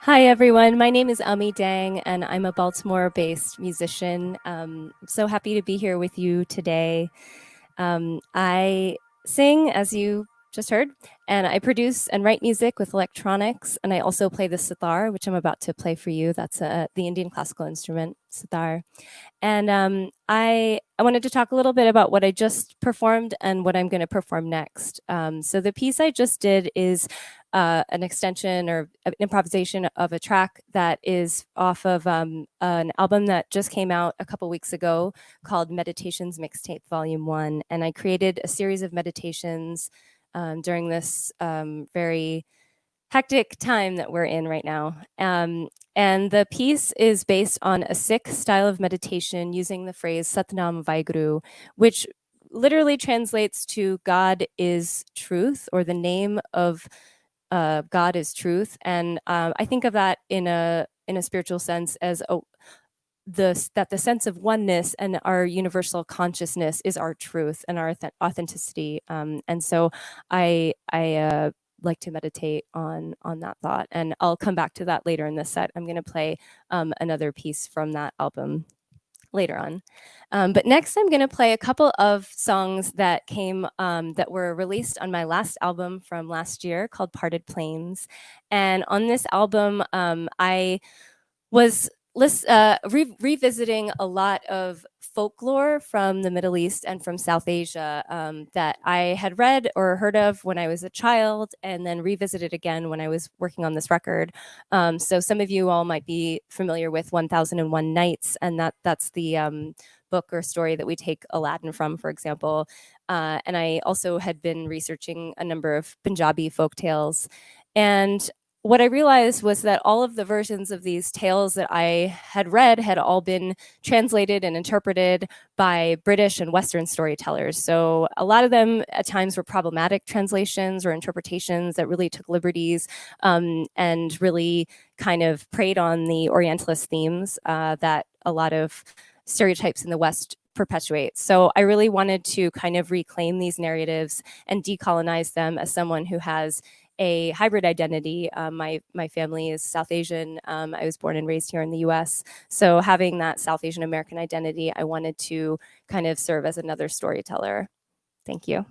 Hi, everyone. My name is Ami Dang, and I'm a Baltimore-based musician. I'm so happy to be here with you today. I sing, as you just heard, and I produce and write music with electronics, and I also play the sitar, which I'm about to play for you. That's the Indian classical instrument, sitar. And I wanted to talk a little bit about what I just performed and what I'm going to perform next. So the piece I just did is an extension or an improvisation of a track that is off of an album that just came out a couple weeks ago called Meditations Mixtape Volume 1. And I created a series of meditations during this very hectic time that we're in right now. And the piece is based on a Sikh style of meditation using the phrase Satnam Vaiguru, which literally translates to God is truth, or the name of God is truth. And I think of that in a spiritual sense as that the sense of oneness and our universal consciousness is our truth and our authenticity. And so I like to meditate on that thought, and I'll come back to that later in the set. I'm going to play another piece from that album later on. But next, I'm going to play a couple of songs that came that were released on my last album from last year called Parted Plains. And on this album, I was revisiting a lot of folklore from the Middle East and from South Asia that I had read or heard of when I was a child, and then revisited again when I was working on this record. So some of you all might be familiar with 1001 Nights, and that's the book or story that we take Aladdin from, for example. And I also had been researching a number of Punjabi folk tales. And what I realized was that all of the versions of these tales that I had read had all been translated and interpreted by British and Western storytellers. So a lot of them at times were problematic translations or interpretations that really took liberties and really kind of preyed on the Orientalist themes that a lot of stereotypes in the West perpetuate. So I really wanted to kind of reclaim these narratives and decolonize them as someone who has a hybrid identity. My family is South Asian. I was born and raised here in the US. So having that South Asian American identity, I wanted to kind of serve as another storyteller. Thank you.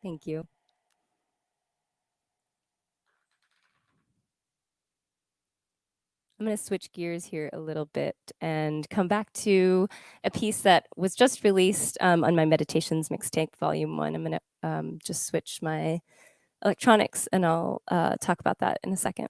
Thank you. I'm going to switch gears here a little bit and come back to a piece that was just released on my Meditations Mixtape Volume 1. I'm going to just switch my electronics and I'll talk about that in a second.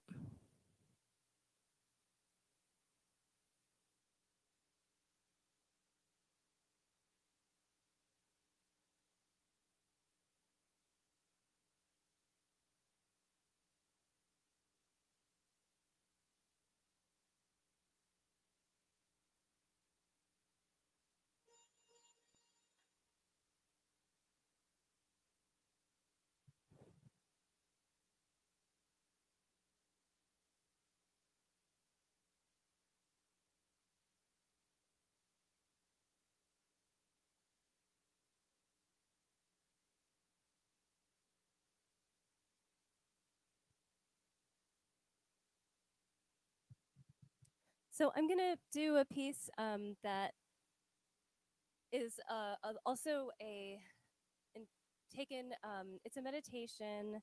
So I'm going to do a piece that is also taken, it's a meditation,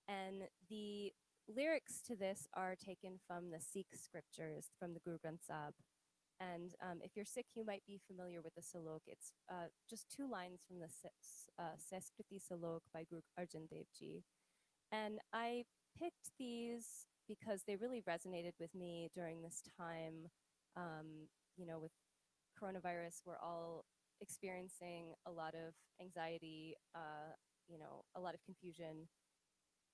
and the lyrics to this are taken from the Sikh scriptures, from the Guru Granth Sahib. And if you're Sikh, you might be familiar with the Salok. It's just two lines from the Seskriti Salok by Guru Arjan Dev Ji. And I picked these because they really resonated with me during this time. With coronavirus, we're all experiencing a lot of anxiety, a lot of confusion,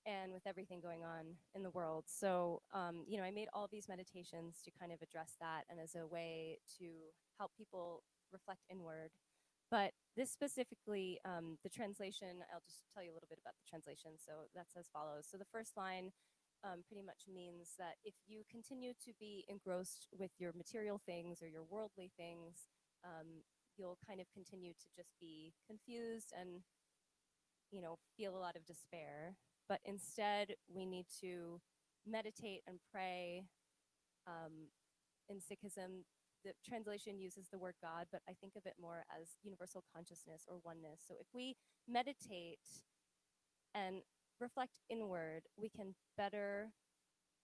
and with everything going on in the world. So, I made all these meditations to kind of address that and as a way to help people reflect inward. But this specifically, the translation, I'll just tell you a little bit about the translation. So that's as follows. So the first line pretty much means that if you continue to be engrossed with your material things or your worldly things, you'll kind of continue to just be confused and feel a lot of despair. But instead, we need to meditate and pray. In Sikhism, the translation uses the word God, but I think of it more as universal consciousness or oneness. So if we meditate and reflect inward, we can better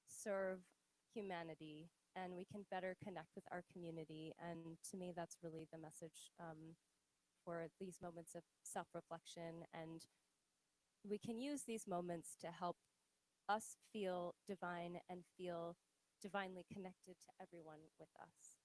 serve humanity and we can better connect with our community. And to me, that's really the message for these moments of self-reflection. And we can use these moments to help us feel divine and feel divinely connected to everyone with us.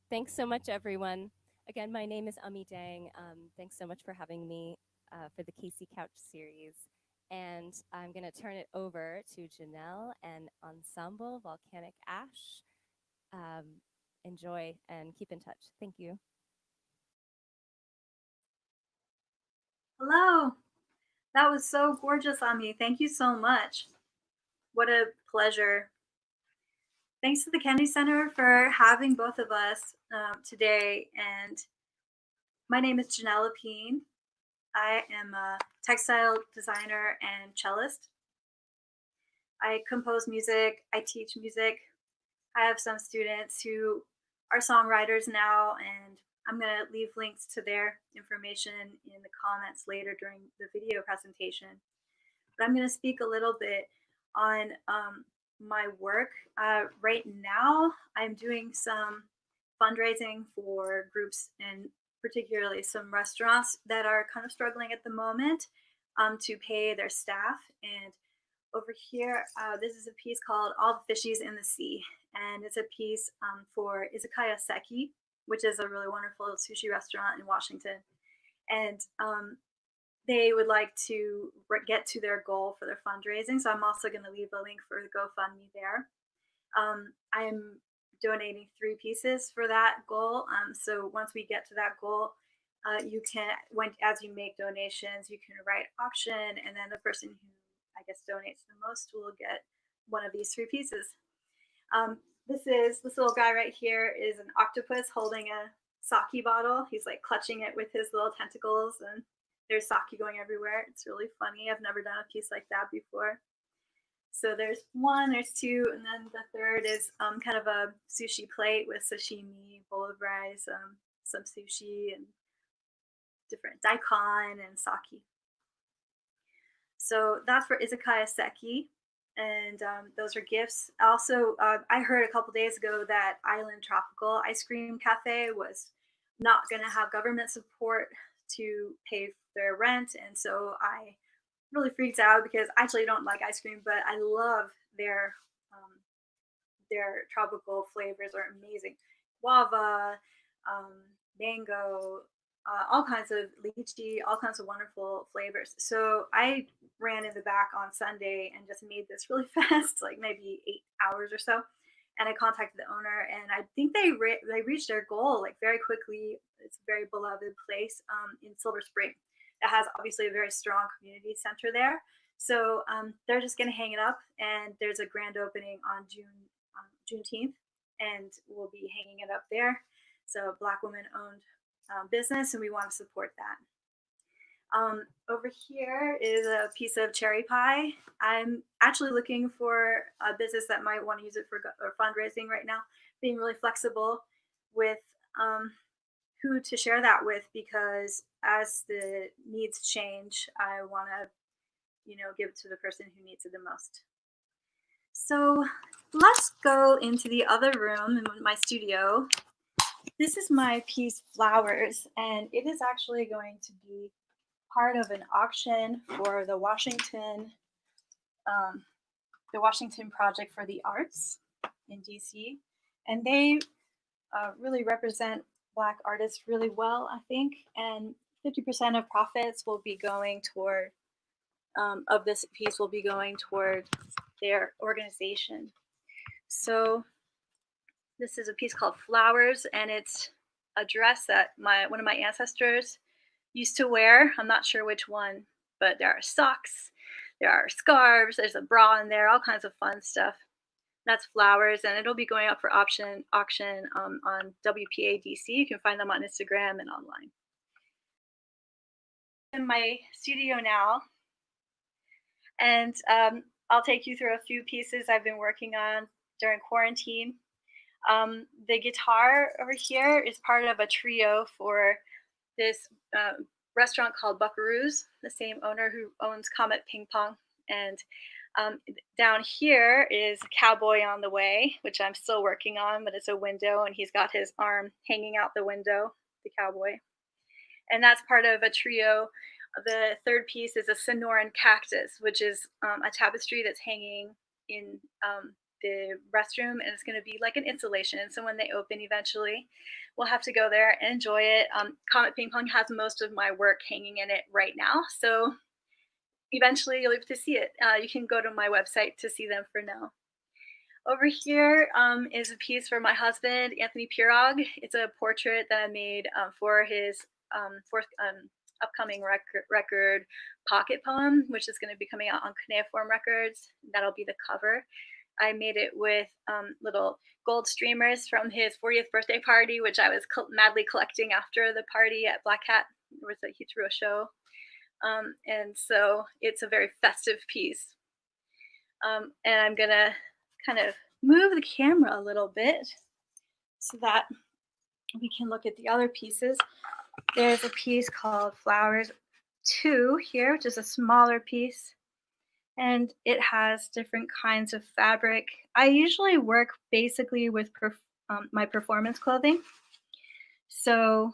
Thanks so much, everyone. Again, my name is Ami Dang. Thanks so much for having me for the Casey Couch series. And I'm going to turn it over to Janelle and Ensemble Volcanic Ash. Um, Enjoy and keep in touch. Thank you. Hello. That was so gorgeous, Ami. Thank you so much. What a pleasure. Thanks to the Kennedy Center for having both of us today. And my name is Janella Peen. I am a textile designer and cellist. I compose music, I teach music. I have some students who are songwriters now, and I'm going to leave links to their information in the comments later during the video presentation. But I'm going to speak a little bit on my work. Right now, I'm doing some fundraising for groups and particularly some restaurants that are kind of struggling at the moment to pay their staff. And over here, this is a piece called All the Fishies in the Sea. And it's a piece for Izakaya Seki, which is a really wonderful sushi restaurant in Washington. And they would like to get to their goal for their fundraising. So I'm also going to leave a link for the GoFundMe there. I'm donating 3 pieces for that goal. So once we get to that goal, you can, as you make donations, you can write auction, and then the person who I guess donates the most will get one of these 3 pieces. This little guy right here is an octopus holding a sake bottle. He's like clutching it with his little tentacles, and there's sake going everywhere. It's really funny. I've never done a piece like that before. So there's 1, there's 2, and then the third is kind of a sushi plate with sashimi, bowl of rice, some sushi, and different daikon and sake. So that's for Izakaya Seki, and those are gifts. Also, I heard a couple days ago that Island Tropical Ice Cream Cafe was not going to have government support to pay their rent, and so I really freaked out because I actually don't like ice cream, but I love their tropical flavors are amazing. Guava, mango, all kinds of lychee, all kinds of wonderful flavors. So I ran in the back on Sunday and just made this really fast, like maybe 8 hours or so. And I contacted the owner, and I think they reached their goal like very quickly. It's a very beloved place in Silver Spring that has obviously a very strong community center there. So they're just going to hang it up, and there's a grand opening on Juneteenth, and we'll be hanging it up there. So Black woman-owned business, and we want to support that. Over here is a piece of cherry pie. I'm actually looking for a business that might want to use it for fundraising right now, being really flexible with who to share that with, because as the needs change, I want to, give it to the person who needs it the most. So let's go into the other room in my studio. This is my piece Flowers, and it is actually going to be part of an auction for the Washington Project for the Arts in DC, and they really represent Black artists really well, I think, and 50% of profits will be going toward of this piece will be going toward their organization. So this is a piece called Flowers, and it's a dress that one of my ancestors used to wear. I'm not sure which one, but there are socks, there are scarves, there's a bra in there, all kinds of fun stuff. That's Flowers, and it'll be going up for auction on WPA DC. You can find them on Instagram and online. In my studio now, and I'll take you through a few pieces I've been working on during quarantine. The guitar over here is part of a trio for this restaurant called Buckaroo's, the same owner who owns Comet Ping Pong. And down here is Cowboy on the Way, which I'm still working on, but it's a window, and he's got his arm hanging out the window, the cowboy. And that's part of a trio. The third piece is a Sonoran cactus, which is a tapestry that's hanging in the restroom, and it's going to be like an installation. So when they open eventually, we'll have to go there and enjoy it. Comet Ping Pong has most of my work hanging in it right now, so eventually you'll be able to see it. You can go to my website to see them for now. Over here is a piece for my husband, Anthony Pirog. It's a portrait that I made for his fourth upcoming record, Pocket Poem, which is going to be coming out on Cuneiform Records. That'll be the cover. I made it with little gold streamers from his 40th birthday party, which I was madly collecting after the party at Black Hat. He threw a show. And so it's a very festive piece. And I'm going to kind of move the camera a little bit so that we can look at the other pieces. There's a piece called Flowers 2 here, which is a smaller piece, and it has different kinds of fabric. I usually work basically with my performance clothing, so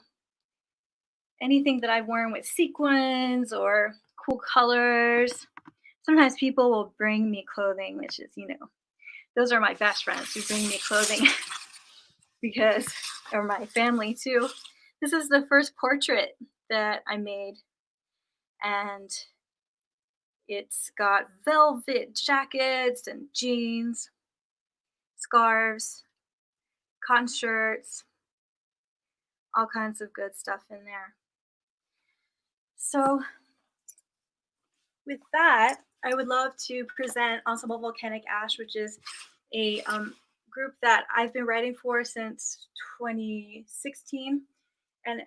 anything that I've worn with sequins or cool colors. Sometimes people will bring me clothing, which is, those are my best friends who bring me clothing because, or my family too. This is the first portrait that I made, and it's got velvet jackets and jeans, scarves, cotton shirts, all kinds of good stuff in there. So with that, I would love to present Ensemble Volcanic Ash, which is a group that I've been writing for since 2016. And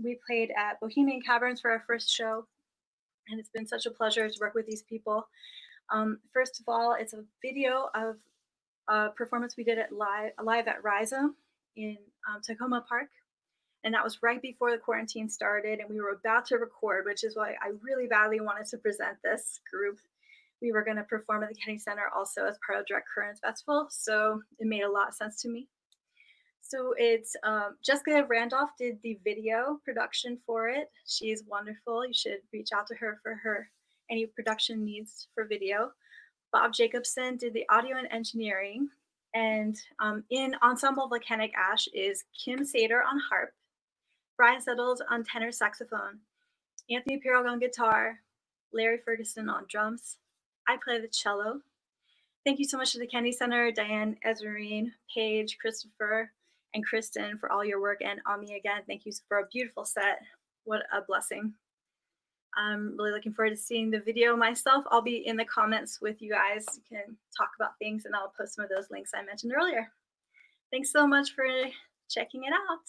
we played at Bohemian Caverns for our first show. And it's been such a pleasure to work with these people. First of all, it's a video of a performance we did live at Rhizome in Tacoma Park. And that was right before the quarantine started, and we were about to record, which is why I really badly wanted to present this group. We were going to perform at the Kennedy Center also as part of Direct Currents Festival, so it made a lot of sense to me. So it's Jessica Randolph did the video production for it. She's wonderful. You should reach out to her for any production needs for video. Bob Jacobson did the audio and engineering. And in Ensemble Volcanic Ash is Kim Sater on harp, Brian Settles on tenor saxophone, Anthony Pirog on guitar, Larry Ferguson on drums. I play the cello. Thank you so much to the Kennedy Center, Diane, Ezreen, Paige, Christopher, and Kristen for all your work. And Ami, again, thank you for a beautiful set. What a blessing. I'm really looking forward to seeing the video myself. I'll be in the comments with you guys. You can talk about things, and I'll post some of those links I mentioned earlier. Thanks so much for checking it out.